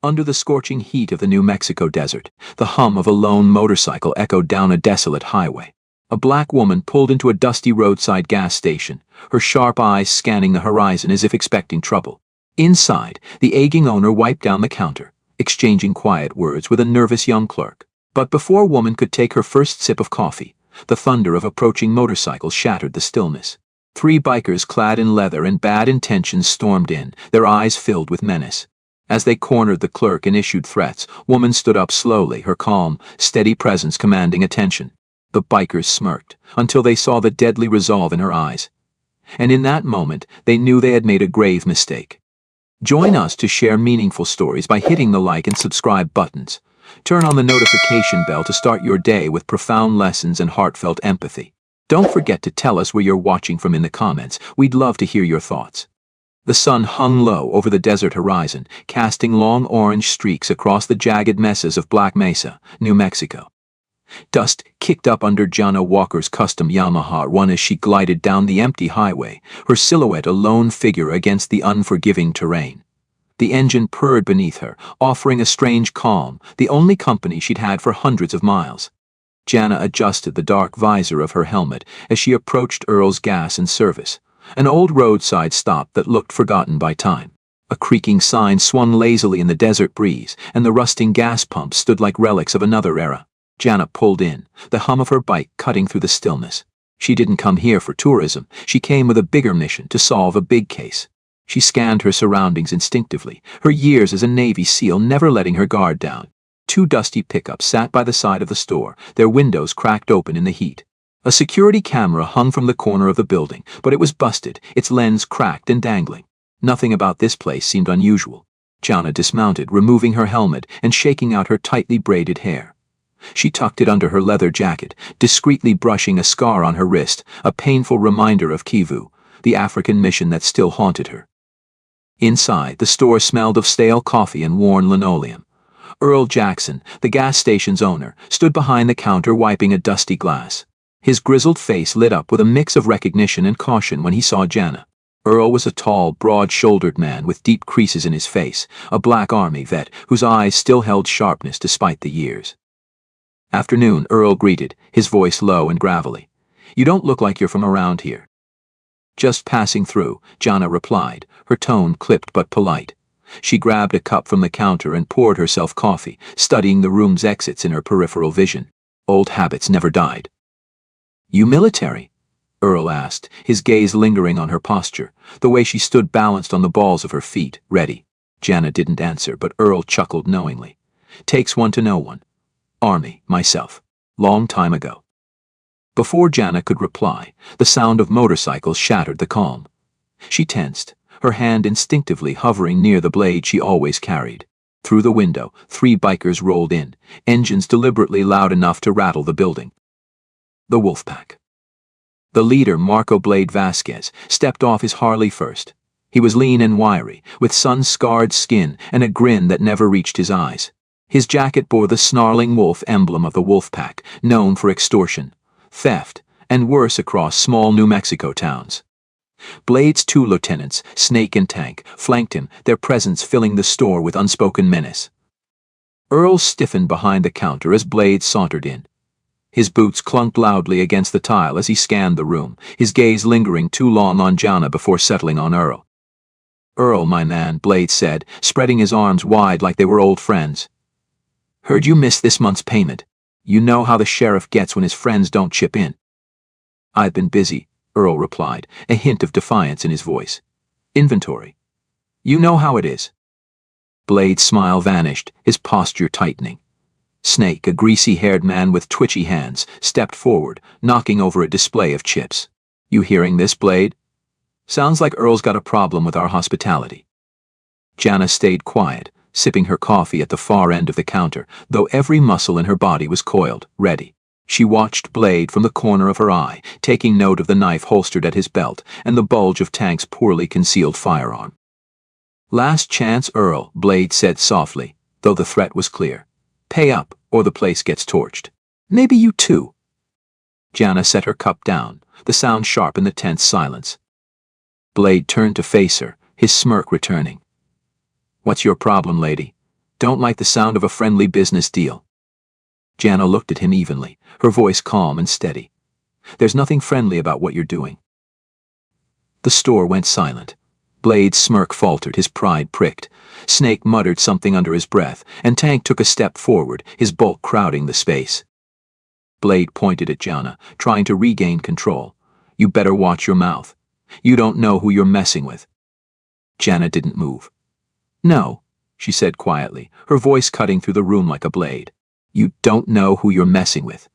Under the scorching heat of the New Mexico desert, the hum of a lone motorcycle echoed down a desolate highway. A black woman pulled into a dusty roadside gas station, her sharp eyes scanning the horizon as if expecting trouble. Inside, the aging owner wiped down the counter, exchanging quiet words with a nervous young clerk. But before woman could take her first sip of coffee, the thunder of approaching motorcycles shattered the stillness. Three bikers clad in leather and bad intentions stormed in, their eyes filled with menace. As they cornered the clerk and issued threats, woman stood up slowly, her calm, steady presence commanding attention. The bikers smirked, until they saw the deadly resolve in her eyes. And in that moment, they knew they had made a grave mistake. Join us to share meaningful stories by hitting the like and subscribe buttons. Turn on the notification bell to start your day with profound lessons and heartfelt empathy. Don't forget to tell us where you're watching from in the comments. We'd love to hear your thoughts. The sun hung low over the desert horizon, casting long orange streaks across the jagged mesas of Black Mesa, New Mexico. Dust kicked up under Jana Walker's custom Yamaha Run as she glided down the empty highway, her silhouette a lone figure against the unforgiving terrain. The engine purred beneath her, offering a strange calm, the only company she'd had for hundreds of miles. Jana adjusted the dark visor of her helmet as she approached Earl's Gas and Service, an old roadside stop that looked forgotten by time. A creaking sign swung lazily in the desert breeze, and the rusting gas pumps stood like relics of another era. Jana pulled in, the hum of her bike cutting through the stillness. She didn't come here for tourism, she came with a bigger mission to solve a big case. She scanned her surroundings instinctively, her years as a Navy SEAL never letting her guard down. Two dusty pickups sat by the side of the store, their windows cracked open in the heat. A security camera hung from the corner of the building, but it was busted, its lens cracked and dangling. Nothing about this place seemed unusual. Jana dismounted, removing her helmet and shaking out her tightly braided hair. She tucked it under her leather jacket, discreetly brushing a scar on her wrist, a painful reminder of Kivu, the African mission that still haunted her. Inside, the store smelled of stale coffee and worn linoleum. Earl Jackson, the gas station's owner, stood behind the counter wiping a dusty glass. His grizzled face lit up with a mix of recognition and caution when he saw Jana. Earl was a tall, broad-shouldered man with deep creases in his face, a black army vet whose eyes still held sharpness despite the years. "Afternoon," Earl greeted, his voice low and gravelly. "You don't look like you're from around here." "Just passing through," Jana replied, her tone clipped but polite. She grabbed a cup from the counter and poured herself coffee, studying the room's exits in her peripheral vision. Old habits never died. "You military?" Earl asked, his gaze lingering on her posture, the way she stood balanced on the balls of her feet, ready. Jana didn't answer, but Earl chuckled knowingly. "Takes one to know one. Army, myself. Long time ago." Before Jana could reply, the sound of motorcycles shattered the calm. She tensed, her hand instinctively hovering near the blade she always carried. Through the window, three bikers rolled in, engines deliberately loud enough to rattle the building. The Wolfpack. The leader, Marco Blade Vasquez, stepped off his Harley first. He was lean and wiry, with sun-scarred skin and a grin that never reached his eyes. His jacket bore the snarling wolf emblem of the Wolfpack, known for extortion, theft, and worse across small New Mexico towns. Blade's two lieutenants, Snake and Tank, flanked him, their presence filling the store with unspoken menace. Earl stiffened behind the counter as Blade sauntered in. His boots clunked loudly against the tile as he scanned the room, his gaze lingering too long on Jana before settling on Earl. "Earl, my man," Blade said, spreading his arms wide like they were old friends. "Heard you missed this month's payment. You know how the sheriff gets when his friends don't chip in." "I've been busy," Earl replied, a hint of defiance in his voice. "Inventory. You know how it is." Blade's smile vanished, his posture tightening. Snake, a greasy-haired man with twitchy hands, stepped forward, knocking over a display of chips. "You hearing this, Blade? Sounds like Earl's got a problem with our hospitality." Jana stayed quiet, sipping her coffee at the far end of the counter, though every muscle in her body was coiled, ready. She watched Blade from the corner of her eye, taking note of the knife holstered at his belt and the bulge of Tank's poorly concealed firearm. "Last chance, Earl," Blade said softly, though the threat was clear. "Pay up, or the place gets torched. Maybe you too." Jana set her cup down, the sound sharp in the tense silence. Blade turned to face her, his smirk returning. "What's your problem, lady?" Don't like the sound of a friendly business deal. Jana looked at him evenly, her voice calm and steady. There's nothing friendly about what you're doing. The store went silent. Blade's smirk faltered, his pride pricked. Snake muttered something under his breath, and Tank took a step forward, his bulk crowding the space. Blade pointed at Jana, trying to regain control. You better watch your mouth. You don't know who you're messing with. Jana didn't move. No, she said quietly, her voice cutting through the room like a blade. You don't know who you're messing with.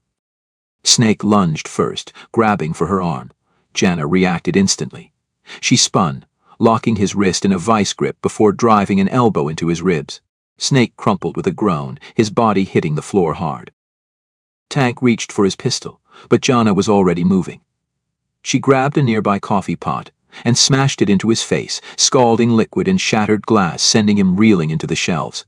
Snake lunged first, grabbing for her arm. Jana reacted instantly. She spun, locking his wrist in a vice grip before driving an elbow into his ribs. Snake crumpled with a groan, his body hitting the floor hard. Tank reached for his pistol, but Jana was already moving. She grabbed a nearby coffee pot and smashed it into his face, scalding liquid and shattered glass, sending him reeling into the shelves.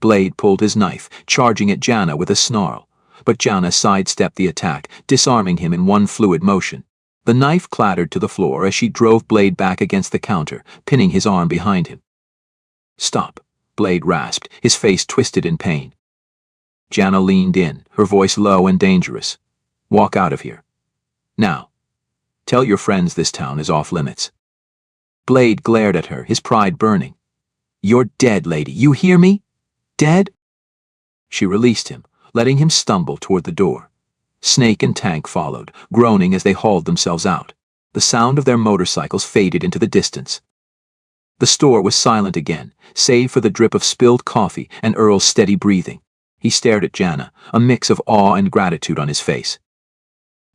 Blade pulled his knife, charging at Jana with a snarl, but Jana sidestepped the attack, disarming him in one fluid motion. The knife clattered to the floor as she drove Blade back against the counter, pinning his arm behind him. Stop, Blade rasped, his face twisted in pain. Jana leaned in, her voice low and dangerous. Walk out of here. Now. Tell your friends this town is off limits. Blade glared at her, his pride burning. You're dead, lady, you hear me? Dead? She released him, letting him stumble toward the door. Snake and Tank followed, groaning as they hauled themselves out. The sound of their motorcycles faded into the distance. The store was silent again, save for the drip of spilled coffee and Earl's steady breathing. He stared at Jana, a mix of awe and gratitude on his face.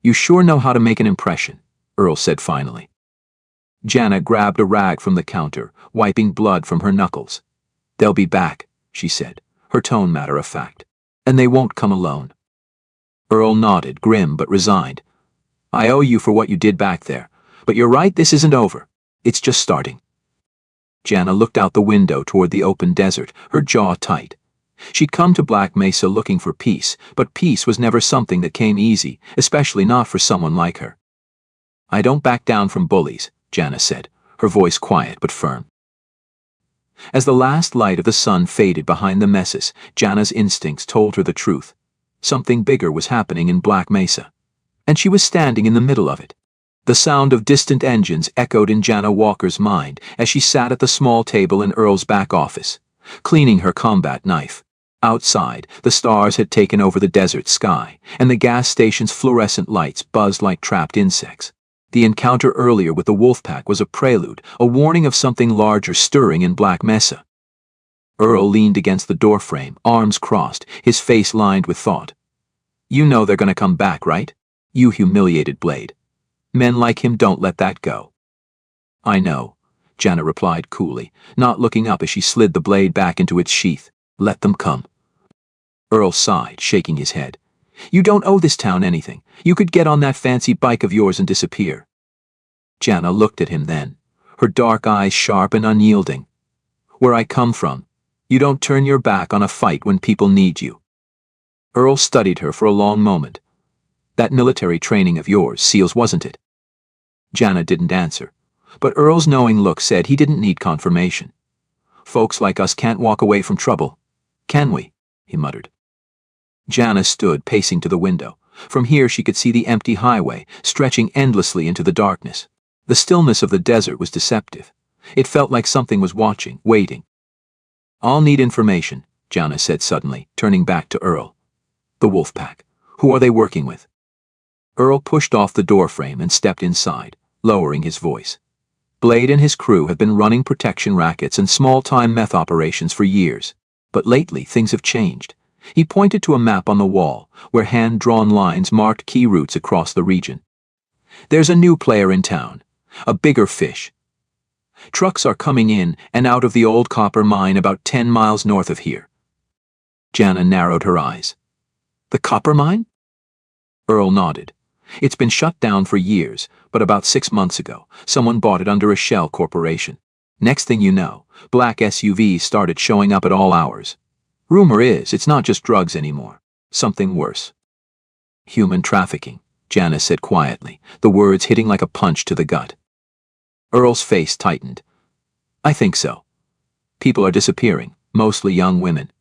You sure know how to make an impression, Earl said finally. Jana grabbed a rag from the counter, wiping blood from her knuckles. They'll be back, she said, her tone matter of fact. And they won't come alone. Earl nodded, grim but resigned. I owe you for what you did back there, but you're right, this isn't over. It's just starting. Jana looked out the window toward the open desert, her jaw tight. She'd come to Black Mesa looking for peace, but peace was never something that came easy, especially not for someone like her. I don't back down from bullies, Jana said, her voice quiet but firm. As the last light of the sun faded behind the mesas, Jana's instincts told her the truth. Something bigger was happening in Black Mesa. And she was standing in the middle of it. The sound of distant engines echoed in Jana Walker's mind as she sat at the small table in Earl's back office, cleaning her combat knife. Outside, the stars had taken over the desert sky, and the gas station's fluorescent lights buzzed like trapped insects. The encounter earlier with the Wolfpack was a prelude, a warning of something larger stirring in Black Mesa. Earl leaned against the doorframe, arms crossed, his face lined with thought. You know they're gonna come back, right? You humiliated Blade. Men like him don't let that go. I know, Jana replied coolly, not looking up as she slid the blade back into its sheath. Let them come. Earl sighed, shaking his head. You don't owe this town anything. You could get on that fancy bike of yours and disappear. Jana looked at him then, her dark eyes sharp and unyielding. Where I come from, you don't turn your back on a fight when people need you. Earl studied her for a long moment. That military training of yours, SEALs, wasn't it? Jana didn't answer, but Earl's knowing look said he didn't need confirmation. Folks like us can't walk away from trouble, can we? He muttered. Jana stood, pacing to the window. From here she could see the empty highway, stretching endlessly into the darkness. The stillness of the desert was deceptive. It felt like something was watching, waiting. I'll need information, Jana said suddenly, turning back to Earl. The Wolfpack. Who are they working with? Earl pushed off the doorframe and stepped inside, lowering his voice. Blade and his crew have been running protection rackets and small-time meth operations for years. But lately, things have changed. He pointed to a map on the wall, where hand-drawn lines marked key routes across the region. There's a new player in town, a bigger fish. Trucks are coming in and out of the old copper mine about 10 miles north of here. Jana narrowed her eyes. The copper mine? Earl nodded. It's been shut down for years, but about 6 months ago, someone bought it under a shell corporation. Next thing you know, black SUVs started showing up at all hours. Rumor is it's not just drugs anymore. Something worse. Human trafficking, Jana said quietly, the words hitting like a punch to the gut. Earl's face tightened. I think so. People are disappearing, mostly young women.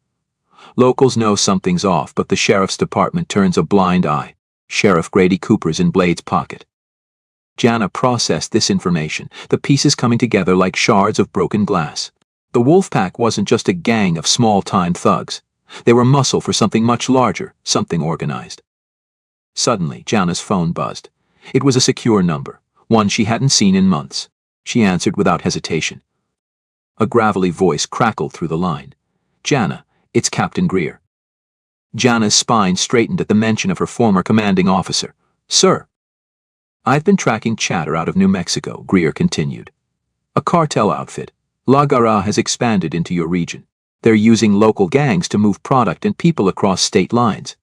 Locals know something's off, but the sheriff's department turns a blind eye. Sheriff Grady Cooper's in Blade's pocket. Jana processed this information, the pieces coming together like shards of broken glass. The Wolfpack wasn't just a gang of small-time thugs. They were muscle for something much larger, something organized. Suddenly, Jana's phone buzzed. It was a secure number, one she hadn't seen in months. She answered without hesitation. A gravelly voice crackled through the line. "Jana, it's Captain Greer." Jana's spine straightened at the mention of her former commanding officer. "Sir." "I've been tracking chatter out of New Mexico," Greer continued. "A cartel outfit. La Garra has expanded into your region. They're using local gangs to move product and people across state lines."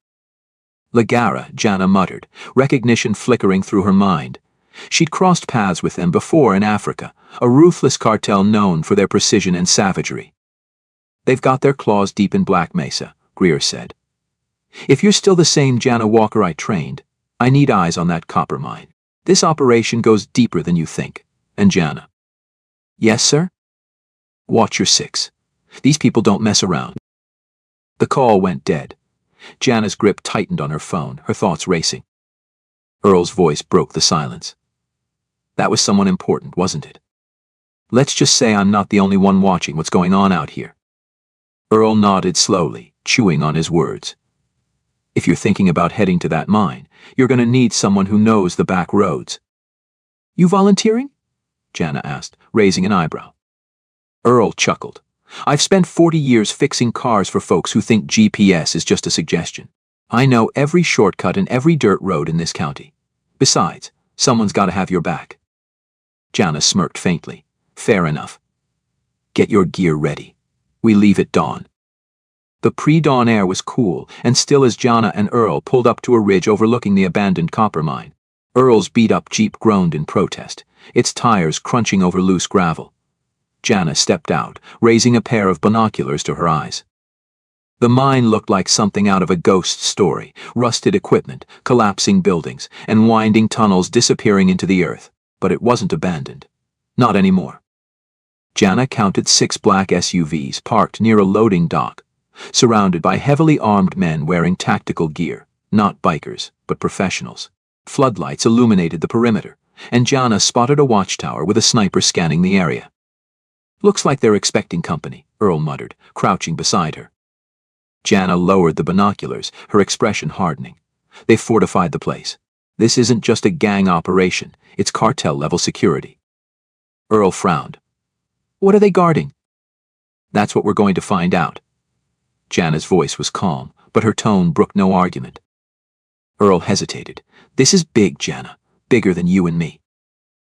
La Garra, Jana muttered, recognition flickering through her mind. She'd crossed paths with them before in Africa, a ruthless cartel known for their precision and savagery. "They've got their claws deep in Black Mesa," Greer said. "If you're still the same Jana Walker I trained, I need eyes on that copper mine. This operation goes deeper than you think." And Jana. "Yes, sir?" "Watch your six. These people don't mess around." The call went dead. Jana's grip tightened on her phone, her thoughts racing. Earl's voice broke the silence. "That was someone important, wasn't it? Let's just say I'm not the only one watching what's going on out here." Earl nodded slowly, chewing on his words. "If you're thinking about heading to that mine, you're going to need someone who knows the back roads." "You volunteering?" Jana asked, raising an eyebrow. Earl chuckled. "I've spent 40 years fixing cars for folks who think GPS is just a suggestion. I know every shortcut and every dirt road in this county. Besides, someone's got to have your back." Jana smirked faintly. "Fair enough. Get your gear ready. We leave at dawn." The pre-dawn air was cool and still as Jana and Earl pulled up to a ridge overlooking the abandoned copper mine. Earl's beat-up Jeep groaned in protest, its tires crunching over loose gravel. Jana stepped out, raising a pair of binoculars to her eyes. The mine looked like something out of a ghost story, rusted equipment, collapsing buildings, and winding tunnels disappearing into the earth. But it wasn't abandoned. Not anymore. Jana counted 6 black SUVs parked near a loading dock, surrounded by heavily armed men wearing tactical gear, not bikers, but professionals. Floodlights illuminated the perimeter, and Jana spotted a watchtower with a sniper scanning the area. "Looks like they're expecting company," Earl muttered, crouching beside her. Jana lowered the binoculars, her expression hardening. "They've fortified the place. This isn't just a gang operation, it's cartel-level security." Earl frowned. "What are they guarding?" "That's what we're going to find out." Jana's voice was calm, but her tone brooked no argument. Earl hesitated. "This is big, Jana. Bigger than you and me."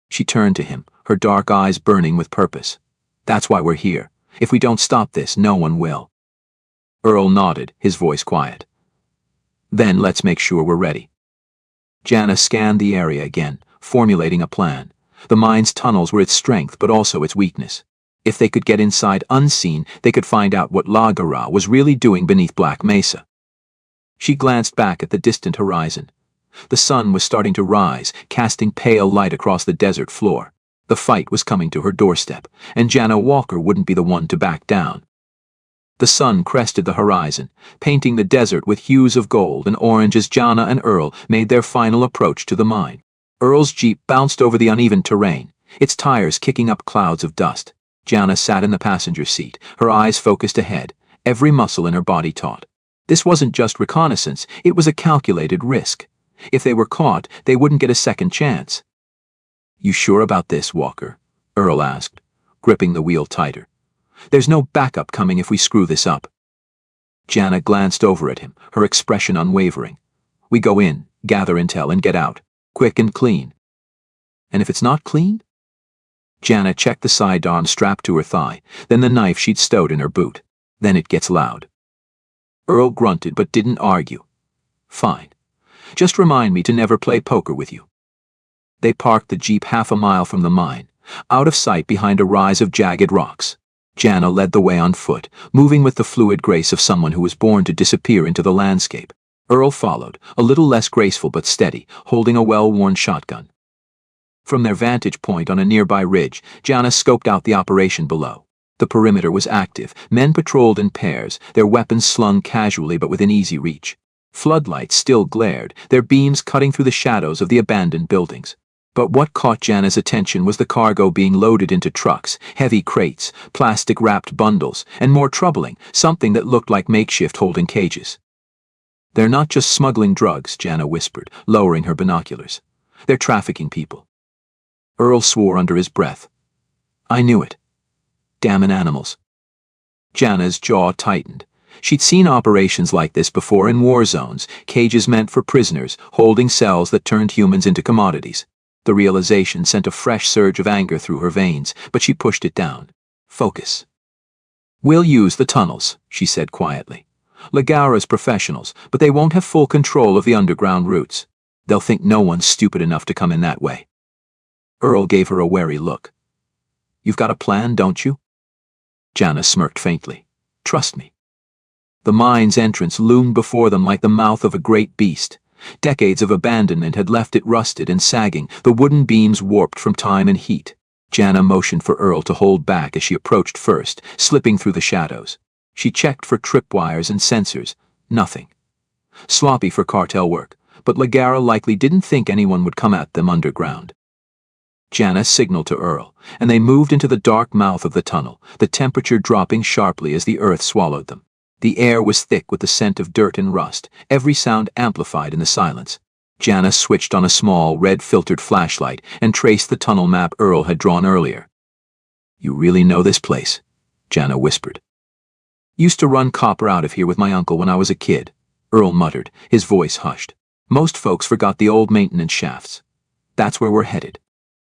She turned to him, her dark eyes burning with purpose. "That's why we're here. If we don't stop this, no one will." Earl nodded, his voice quiet. "Then let's make sure we're ready." Jana scanned the area again, formulating a plan. The mine's tunnels were its strength but also its weakness. If they could get inside unseen, they could find out what La Garra was really doing beneath Black Mesa. She glanced back at the distant horizon. The sun was starting to rise, casting pale light across the desert floor. The fight was coming to her doorstep, and Jana Walker wouldn't be the one to back down. The sun crested the horizon, painting the desert with hues of gold and orange as Jana and Earl made their final approach to the mine. Earl's Jeep bounced over the uneven terrain, its tires kicking up clouds of dust. Jana sat in the passenger seat, her eyes focused ahead, every muscle in her body taut. This wasn't just reconnaissance, it was a calculated risk. If they were caught, they wouldn't get a second chance. "You sure about this, Walker?" Earl asked, gripping the wheel tighter. "There's no backup coming if we screw this up." Jana glanced over at him, her expression unwavering. "We go in, gather intel, and get out. Quick and clean." "And if it's not clean?" Jana checked the sidearm strapped to her thigh, then the knife she'd stowed in her boot. "Then it gets loud." Earl grunted but didn't argue. "Fine. Just remind me to never play poker with you." They parked the Jeep half a mile from the mine, out of sight behind a rise of jagged rocks. Jana led the way on foot, moving with the fluid grace of someone who was born to disappear into the landscape. Earl followed, a little less graceful but steady, holding a well-worn shotgun. From their vantage point on a nearby ridge, Jana scoped out the operation below. The perimeter was active. Men patrolled in pairs, their weapons slung casually but within easy reach. Floodlights still glared, their beams cutting through the shadows of the abandoned buildings. But what caught Jana's attention was the cargo being loaded into trucks, heavy crates, plastic-wrapped bundles, and more troubling, something that looked like makeshift holding cages. "They're not just smuggling drugs," Jana whispered, lowering her binoculars. "They're trafficking people." Earl swore under his breath. "I knew it. Damn animals." Jana's jaw tightened. She'd seen operations like this before in war zones, cages meant for prisoners, holding cells that turned humans into commodities. The realization sent a fresh surge of anger through her veins, but she pushed it down. "Focus." "We'll use the tunnels," she said quietly. "Ligara's professionals, but they won't have full control of the underground routes. They'll think no one's stupid enough to come in that way." Earl gave her a wary look. "You've got a plan, don't you?" Jana smirked faintly. "Trust me." The mine's entrance loomed before them like the mouth of a great beast. Decades of abandonment had left it rusted and sagging, the wooden beams warped from time and heat. Jana motioned for Earl to hold back as she approached first, slipping through the shadows. She checked for tripwires and sensors. Nothing. Sloppy for cartel work, but Ligara likely didn't think anyone would come at them underground. Jana signaled to Earl, and they moved into the dark mouth of the tunnel, the temperature dropping sharply as the earth swallowed them. The air was thick with the scent of dirt and rust, every sound amplified in the silence. Jana switched on a small, red-filtered flashlight and traced the tunnel map Earl had drawn earlier. "You really know this place?" Jana whispered. "Used to run copper out of here with my uncle when I was a kid," Earl muttered, his voice hushed. "Most folks forgot the old maintenance shafts. That's where we're headed."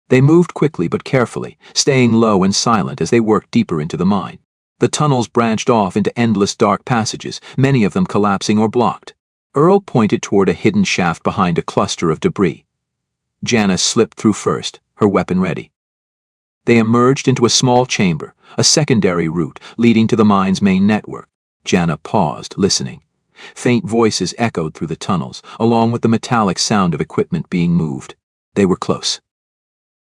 They moved quickly but carefully, staying low and silent as they worked deeper into the mine. The tunnels branched off into endless dark passages, many of them collapsing or blocked. Earl pointed toward a hidden shaft behind a cluster of debris. Jana slipped through first, her weapon ready. They emerged into a small chamber, a secondary route leading to the mine's main network. Jana paused, listening. Faint voices echoed through the tunnels, along with the metallic sound of equipment being moved. They were close.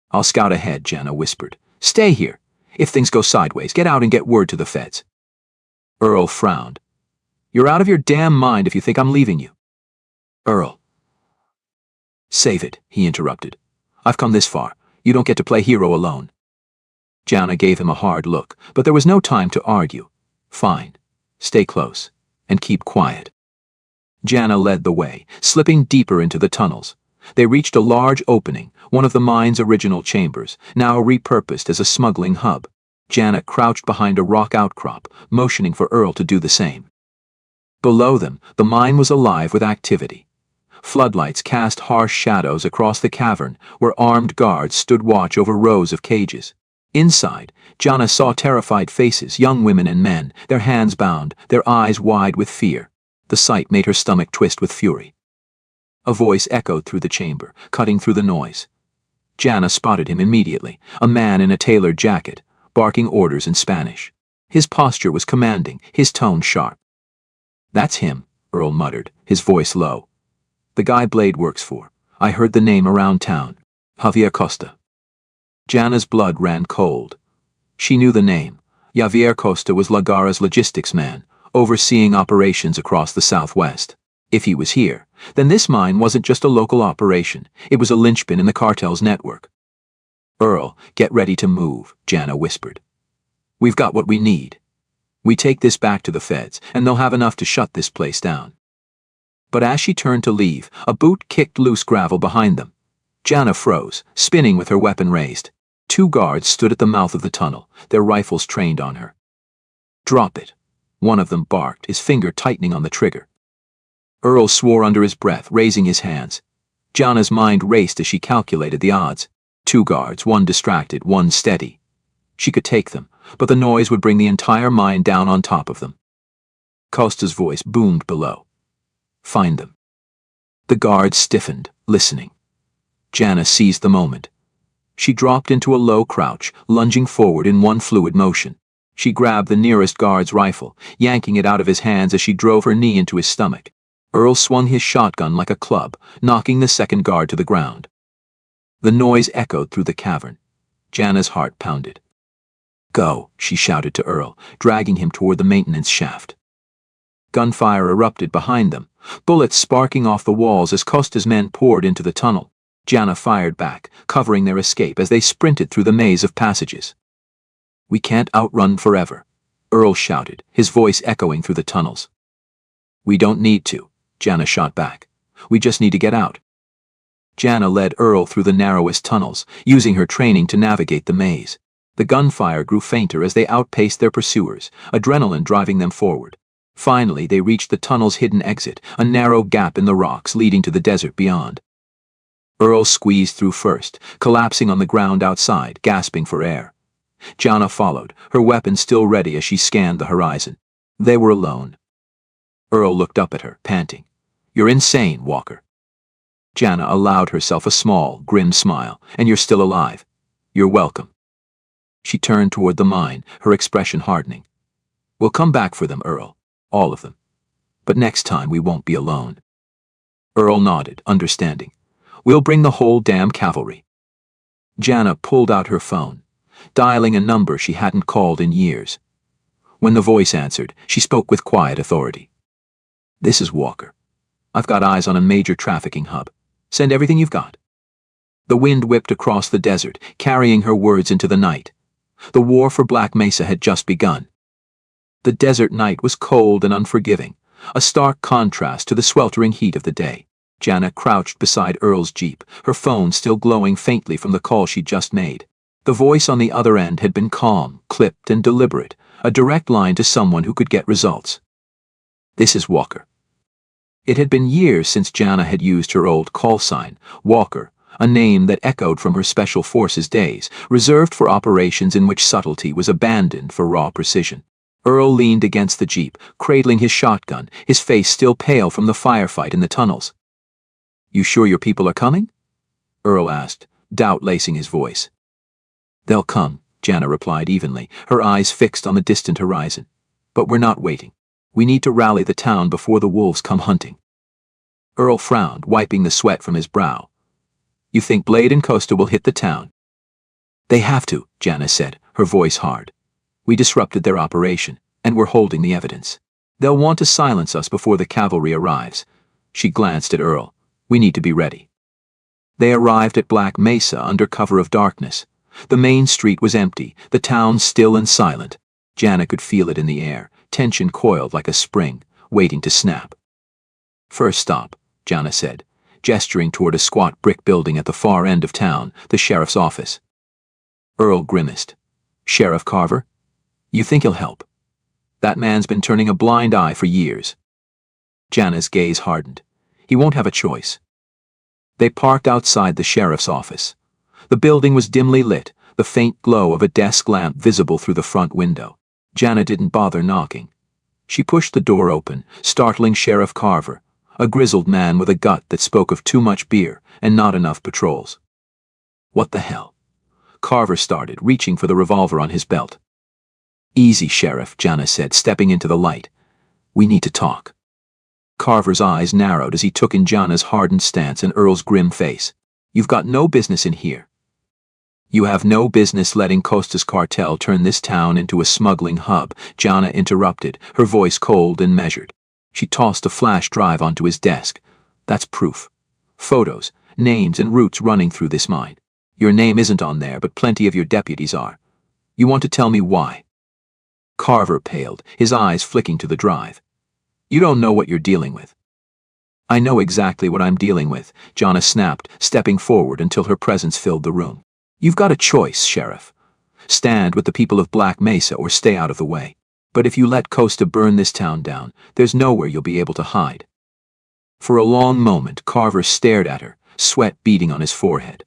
"I'll scout ahead," Jana whispered. "Stay here. If things go sideways, get out and get word to the feds." Earl frowned. "You're out of your damn mind if you think I'm leaving you." "Earl." "Save it," he interrupted. "I've come this far. You don't get to play hero alone." Jana gave him a hard look, but there was no time to argue. "Fine. Stay close. And keep quiet." Jana led the way, slipping deeper into the tunnels. They reached a large opening, one of the mine's original chambers, now repurposed as a smuggling hub. Jana crouched behind a rock outcrop, motioning for Earl to do the same. Below them, the mine was alive with activity. Floodlights cast harsh shadows across the cavern, where armed guards stood watch over rows of cages. Inside, Jana saw terrified faces, young women and men, their hands bound, their eyes wide with fear. The sight made her stomach twist with fury. A voice echoed through the chamber, cutting through the noise. Jana spotted him immediately, a man in a tailored jacket, barking orders in Spanish. His posture was commanding, his tone sharp. "That's him," Earl muttered, his voice low. "The guy Blade works for. I heard the name around town. Javier Costa." Jana's blood ran cold. She knew the name. Javier Costa was Ligara's logistics man, overseeing operations across the Southwest. If he was here, then this mine wasn't just a local operation, it was a linchpin in the cartel's network. "Earl, get ready to move," Jana whispered. "We've got what we need. We take this back to the feds, and they'll have enough to shut this place down." But as she turned to leave, a boot kicked loose gravel behind them. Jana froze, spinning with her weapon raised. Two guards stood at the mouth of the tunnel, their rifles trained on her. "Drop it," one of them barked, his finger tightening on the trigger. Earl swore under his breath, raising his hands. Jana's mind raced as she calculated the odds. Two guards, one distracted, one steady. She could take them, but the noise would bring the entire mine down on top of them. Costa's voice boomed below. "Find them." The guards stiffened, listening. Jana seized the moment. She dropped into a low crouch, lunging forward in one fluid motion. She grabbed the nearest guard's rifle, yanking it out of his hands as she drove her knee into his stomach. Earl swung his shotgun like a club, knocking the second guard to the ground. The noise echoed through the cavern. Jana's heart pounded. Go, she shouted to Earl, dragging him toward the maintenance shaft. Gunfire erupted behind them, bullets sparking off the walls as Costa's men poured into the tunnel. Jana fired back, covering their escape as they sprinted through the maze of passages. We can't outrun forever, Earl shouted, his voice echoing through the tunnels. We don't need to, Jana shot back. We just need to get out. Jana led Earl through the narrowest tunnels, using her training to navigate the maze. The gunfire grew fainter as they outpaced their pursuers, adrenaline driving them forward. Finally, they reached the tunnel's hidden exit, a narrow gap in the rocks leading to the desert beyond. Earl squeezed through first, collapsing on the ground outside, gasping for air. Jana followed, her weapon still ready as she scanned the horizon. They were alone. Earl looked up at her, panting. You're insane, Walker. Jana allowed herself a small, grim smile. And you're still alive. You're welcome. She turned toward the mine, her expression hardening. We'll come back for them, Earl. All of them. But next time we won't be alone. Earl nodded, understanding. We'll bring the whole damn cavalry. Jana pulled out her phone, dialing a number she hadn't called in years. When the voice answered, she spoke with quiet authority. This is Walker. I've got eyes on a major trafficking hub. Send everything you've got. The wind whipped across the desert, carrying her words into the night. The war for Black Mesa had just begun. The desert night was cold and unforgiving, a stark contrast to the sweltering heat of the day. Jana crouched beside Earl's jeep, her phone still glowing faintly from the call she'd just made. The voice on the other end had been calm, clipped, and deliberate, a direct line to someone who could get results. This is Walker. It had been years since Jana had used her old call sign, Walker, a name that echoed from her Special Forces days, reserved for operations in which subtlety was abandoned for raw precision. Earl leaned against the jeep, cradling his shotgun, his face still pale from the firefight in the tunnels. You sure your people are coming? Earl asked, doubt lacing his voice. They'll come, Jana replied evenly, her eyes fixed on the distant horizon. But we're not waiting. We need to rally the town before the wolves come hunting. Earl frowned, wiping the sweat from his brow. You think Blade and Costa will hit the town? They have to, Jana said, her voice hard. We disrupted their operation, and we're holding the evidence. They'll want to silence us before the cavalry arrives. She glanced at Earl. We need to be ready. They arrived at Black Mesa under cover of darkness. The main street was empty, the town still and silent. Jana could feel it in the air, tension coiled like a spring, waiting to snap. First stop, Jana said, gesturing toward a squat brick building at the far end of town, the sheriff's office. Earl grimaced. Sheriff Carver? You think he'll help? That man's been turning a blind eye for years. Jana's gaze hardened. He won't have a choice. They parked outside the sheriff's office. The building was dimly lit, the faint glow of a desk lamp visible through the front window. Jana didn't bother knocking. She pushed the door open, startling Sheriff Carver, a grizzled man with a gut that spoke of too much beer and not enough patrols. What the hell? Carver started, reaching for the revolver on his belt. Easy, Sheriff, Jana said, stepping into the light. We need to talk. Carver's eyes narrowed as he took in Jana's hardened stance and Earl's grim face. You've got no business in here. You have no business letting Costa's cartel turn this town into a smuggling hub, Jana interrupted, her voice cold and measured. She tossed a flash drive onto his desk. That's proof. Photos, names and routes running through this mine. Your name isn't on there, but plenty of your deputies are. You want to tell me why? Carver paled, his eyes flicking to the drive. You don't know what you're dealing with. I know exactly what I'm dealing with, Jana snapped, stepping forward until her presence filled the room. You've got a choice, Sheriff. Stand with the people of Black Mesa or stay out of the way. But if you let Costa burn this town down, there's nowhere you'll be able to hide. For a long moment, Carver stared at her, sweat beading on his forehead.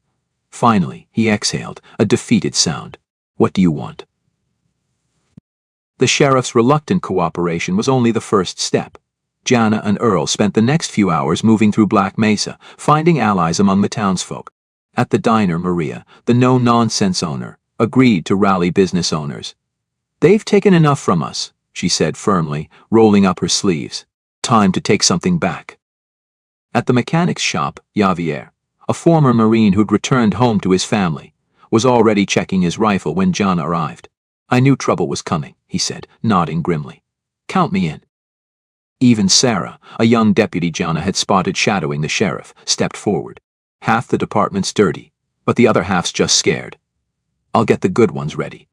Finally, he exhaled, a defeated sound. What do you want? The sheriff's reluctant cooperation was only the first step. Jana and Earl spent the next few hours moving through Black Mesa, finding allies among the townsfolk. At the diner, Maria, the no-nonsense owner, agreed to rally business owners. They've taken enough from us, she said firmly, rolling up her sleeves. Time to take something back. At the mechanic's shop, Javier, a former Marine who'd returned home to his family, was already checking his rifle when Jana arrived. I knew trouble was coming, he said, nodding grimly. Count me in. Even Sarah, a young deputy Jana had spotted shadowing the sheriff, stepped forward. Half the department's dirty, but the other half's just scared. I'll get the good ones ready.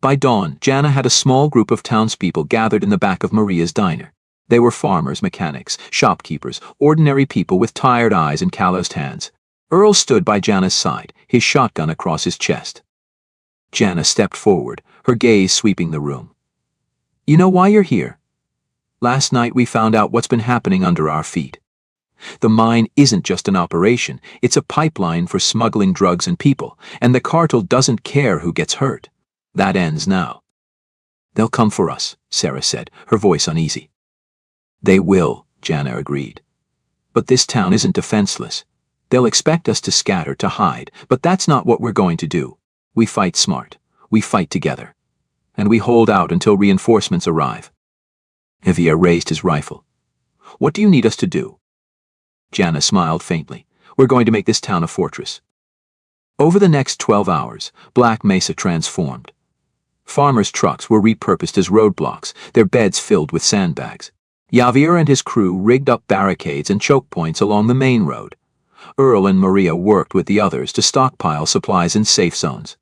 By dawn, Jana had a small group of townspeople gathered in the back of Maria's diner. They were farmers, mechanics, shopkeepers, ordinary people with tired eyes and calloused hands. Earl stood by Jana's side, his shotgun across his chest. Jana stepped forward, her gaze sweeping the room. You know why you're here? Last night we found out what's been happening under our feet. The mine isn't just an operation, it's a pipeline for smuggling drugs and people, and the cartel doesn't care who gets hurt. That ends now. They'll come for us, Sarah said, her voice uneasy. They will, Jana agreed. But this town isn't defenseless. They'll expect us to scatter, to hide, but that's not what we're going to do. We fight smart. We fight together. And we hold out until reinforcements arrive. Javier raised his rifle. What do you need us to do? Jana smiled faintly. We're going to make this town a fortress. Over the next 12 hours, Black Mesa transformed. Farmers' trucks were repurposed as roadblocks, their beds filled with sandbags. Javier and his crew rigged up barricades and choke points along the main road. Earl and Maria worked with the others to stockpile supplies in safe zones.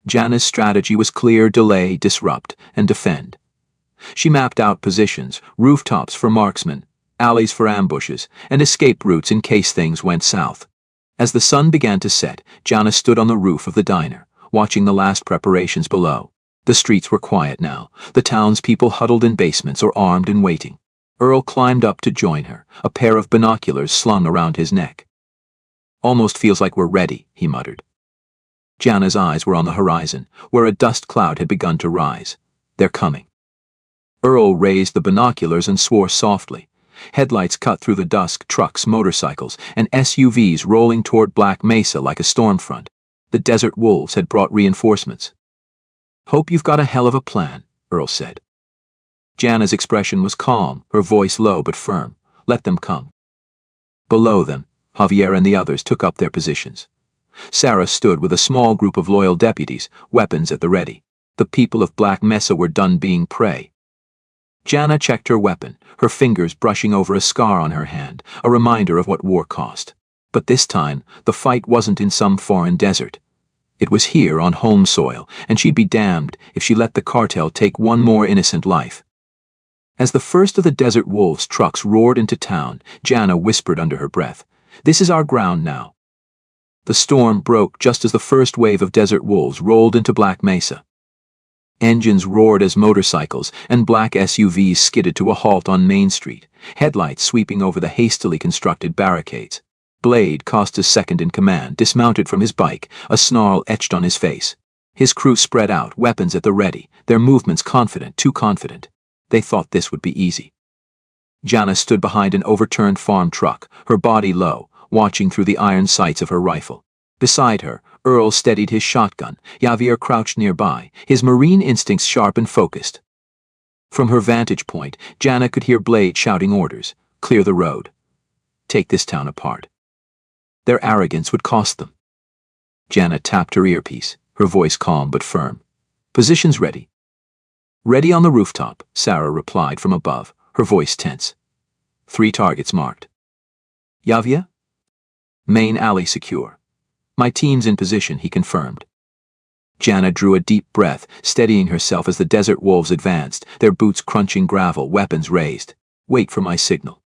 Jana's strategy was clear: delay, disrupt, and defend. She mapped out positions, rooftops for marksmen, alleys for ambushes, and escape routes in case things went south. As the sun began to set, Jana stood on the roof of the diner, watching the last preparations below. The streets were quiet now, the townspeople huddled in basements or armed and waiting. Earl climbed up to join her, a pair of binoculars slung around his neck. Almost feels like we're ready, he muttered. Jana's eyes were on the horizon, where a dust cloud had begun to rise. They're coming. Earl raised the binoculars and swore softly. Headlights cut through the dusk, trucks, motorcycles, and SUVs rolling toward Black Mesa like a storm front. The desert wolves had brought reinforcements. Hope you've got a hell of a plan, Earl said. Jana's expression was calm, her voice low but firm. Let them come. Below them, Javier and the others took up their positions. Sarah stood with a small group of loyal deputies, weapons at the ready. The people of Black Mesa were done being prey. Jana checked her weapon, her fingers brushing over a scar on her hand, a reminder of what war cost. But this time, the fight wasn't in some foreign desert. It was here on home soil, and she'd be damned if she let the cartel take one more innocent life. As the first of the Desert Wolves' trucks roared into town, Jana whispered under her breath, "This is our ground now." The storm broke just as the first wave of Desert Wolves rolled into Black Mesa. Engines roared as motorcycles and black SUVs skidded to a halt on Main Street, headlights sweeping over the hastily constructed barricades. Blade, Costa's second-in-command, dismounted from his bike, a snarl etched on his face. His crew spread out, weapons at the ready, their movements confident, too confident. They thought this would be easy. Jana stood behind an overturned farm truck, her body low, watching through the iron sights of her rifle. Beside her, Earl steadied his shotgun. Javier crouched nearby, his marine instincts sharp and focused. From her vantage point, Jana could hear Blade shouting orders. Clear the road. Take this town apart. Their arrogance would cost them. Jana tapped her earpiece, her voice calm but firm. Positions ready. Ready on the rooftop, Sarah replied from above, her voice tense. 3 targets marked. Javier? Main alley secure. My team's in position, he confirmed. Jana drew a deep breath, steadying herself as the Desert Wolves advanced, their boots crunching gravel, weapons raised. Wait for my signal.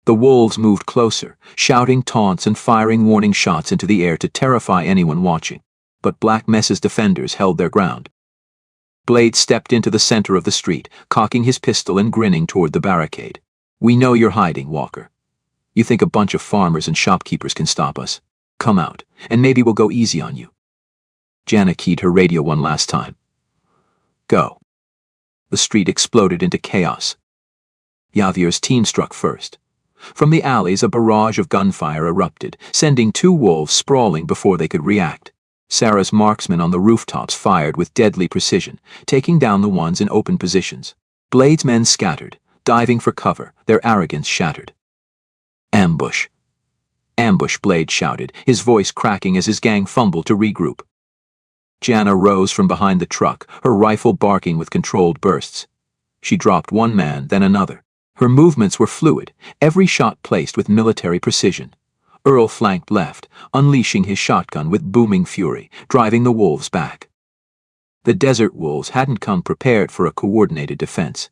The wolves moved closer, shouting taunts and firing warning shots into the air to terrify anyone watching. But Black Mesa's defenders held their ground. Blade stepped into the center of the street, cocking his pistol and grinning toward the barricade. We know you're hiding, Walker. You think a bunch of farmers and shopkeepers can stop us? Come out, and maybe we'll go easy on you. Jana keyed her radio one last time. Go. The street exploded into chaos. Javier's team struck first. From the alleys, a barrage of gunfire erupted, sending 2 wolves sprawling before they could react. Sarah's marksmen on the rooftops fired with deadly precision, taking down the ones in open positions. Blade's men scattered, diving for cover, their arrogance shattered. Ambush. Ambush, Blade shouted, his voice cracking as his gang fumbled to regroup. Jana rose from behind the truck, her rifle barking with controlled bursts. She dropped one man, then another. Her movements were fluid, every shot placed with military precision. Earl flanked left, unleashing his shotgun with booming fury, driving the wolves back. The desert wolves hadn't come prepared for a coordinated defense.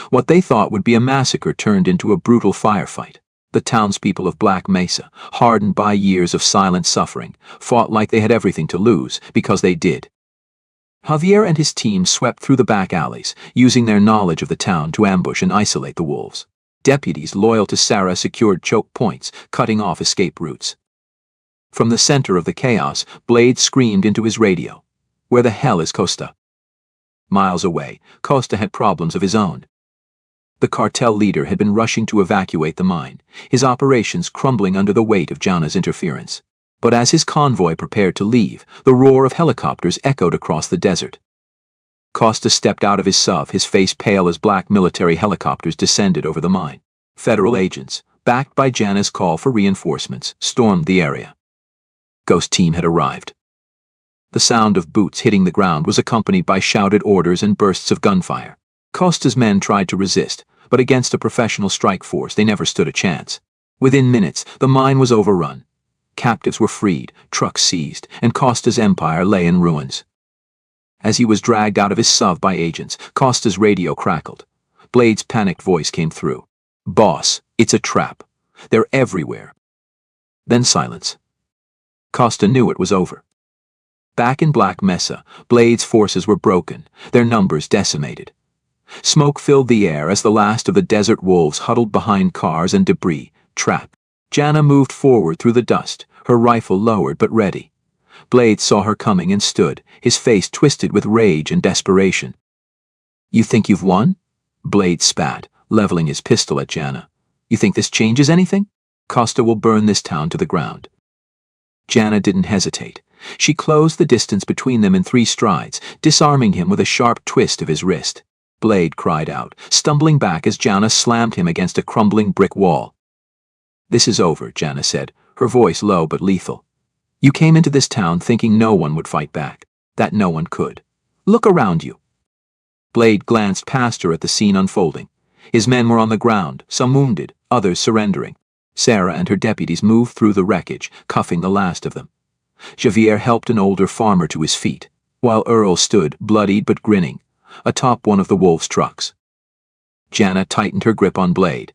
What they thought would be a massacre turned into a brutal firefight. The townspeople of Black Mesa, hardened by years of silent suffering, fought like they had everything to lose, because they did. Javier and his team swept through the back alleys, using their knowledge of the town to ambush and isolate the wolves. Deputies loyal to Sarah secured choke points, cutting off escape routes. From the center of the chaos, Blade screamed into his radio. "Where the hell is Costa?" Miles away, Costa had problems of his own. The cartel leader had been rushing to evacuate the mine, his operations crumbling under the weight of Jana's interference. But as his convoy prepared to leave, the roar of helicopters echoed across the desert. Costa stepped out of his SUV, his face pale as black military helicopters descended over the mine. Federal agents, backed by Jana's call for reinforcements, stormed the area. Ghost Team had arrived. The sound of boots hitting the ground was accompanied by shouted orders and bursts of gunfire. Costa's men tried to resist, but against a professional strike force they never stood a chance. Within minutes, the mine was overrun. Captives were freed, trucks seized, and Costa's empire lay in ruins. As he was dragged out of his SUV by agents, Costa's radio crackled. Blade's panicked voice came through. "Boss, it's a trap. They're everywhere." Then silence. Costa knew it was over. Back in Black Mesa, Blade's forces were broken, their numbers decimated. Smoke filled the air as the last of the desert wolves huddled behind cars and debris, trapped. Jana moved forward through the dust, her rifle lowered but ready. Blade saw her coming and stood, his face twisted with rage and desperation. "You think you've won?" Blade spat, leveling his pistol at Jana. "You think this changes anything? Costa will burn this town to the ground." Jana didn't hesitate. She closed the distance between them in 3 strides, disarming him with a sharp twist of his wrist. Blade cried out, stumbling back as Jana slammed him against a crumbling brick wall. "This is over," Jana said, her voice low but lethal. "You came into this town thinking no one would fight back. That no one could. Look around you." Blade glanced past her at the scene unfolding. His men were on the ground, some wounded, others surrendering. Sarah and her deputies moved through the wreckage, cuffing the last of them. Javier helped an older farmer to his feet, while Earl stood, bloodied but grinning, atop one of the wolves' trucks. Jana tightened her grip on Blade.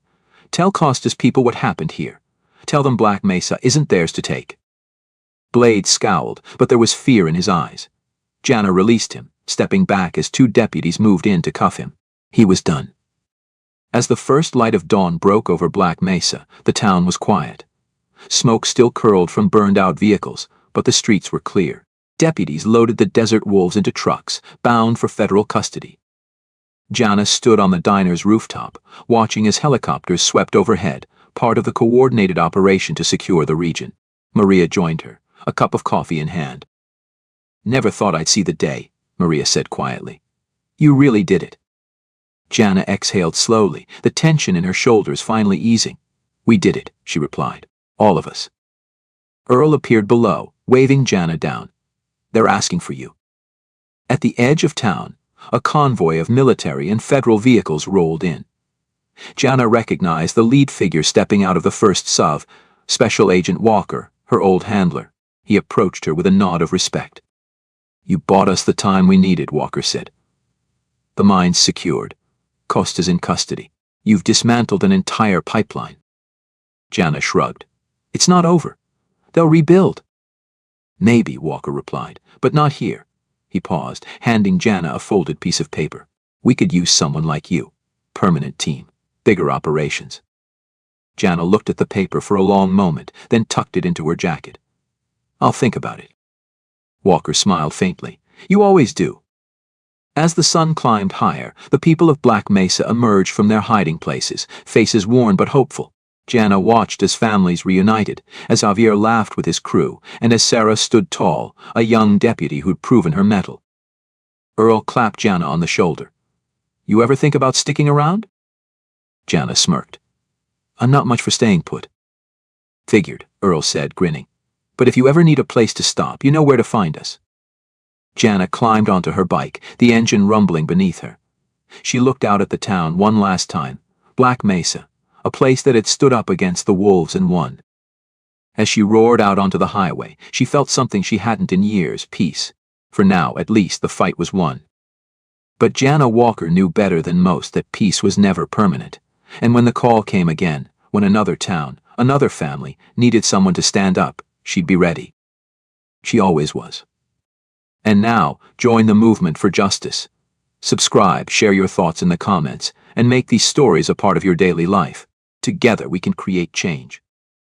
"Tell Costa's people what happened here. Tell them Black Mesa isn't theirs to take." Blade scowled, but there was fear in his eyes. Jana released him, stepping back as 2 deputies moved in to cuff him. He was done. As the first light of dawn broke over Black Mesa, the town was quiet. Smoke still curled from burned-out vehicles, but the streets were clear. Deputies loaded the desert wolves into trucks, bound for federal custody. Jana stood on the diner's rooftop, watching as helicopters swept overhead, part of the coordinated operation to secure the region. Maria joined her, a cup of coffee in hand. "Never thought I'd see the day," Maria said quietly. "You really did it." Jana exhaled slowly, the tension in her shoulders finally easing. "We did it," she replied. "All of us." Earl appeared below, waving Jana down. "They're asking for you." At the edge of town, a convoy of military and federal vehicles rolled in. Jana recognized the lead figure stepping out of the first SUV, Special Agent Walker, her old handler. He approached her with a nod of respect. "You bought us the time we needed," Walker said. "The mine's secured. Costa's in custody. You've dismantled an entire pipeline." Jana shrugged. "It's not over. They'll rebuild." "Maybe," Walker replied, "but not here." He paused, handing Jana a folded piece of paper. "We could use someone like you. Permanent team. Bigger operations." Jana looked at the paper for a long moment, then tucked it into her jacket. "I'll think about it." Walker smiled faintly. "You always do." As the sun climbed higher, the people of Black Mesa emerged from their hiding places, faces worn but hopeful. Jana watched as families reunited, as Javier laughed with his crew, and as Sarah stood tall, a young deputy who'd proven her mettle. Earl clapped Jana on the shoulder. "You ever think about sticking around?" Jana smirked. "I'm not much for staying put." "Figured," Earl said, grinning. "But if you ever need a place to stop, you know where to find us." Jana climbed onto her bike, the engine rumbling beneath her. She looked out at the town one last time, Black Mesa, a place that had stood up against the wolves and won. As she roared out onto the highway, she felt something she hadn't in years: peace. For now, at least, the fight was won. But Jana Walker knew better than most that peace was never permanent. And when the call came again, when another town, another family, needed someone to stand up, she'd be ready. She always was. And now, join the movement for justice. Subscribe, share your thoughts in the comments, and make these stories a part of your daily life. Together we can create change.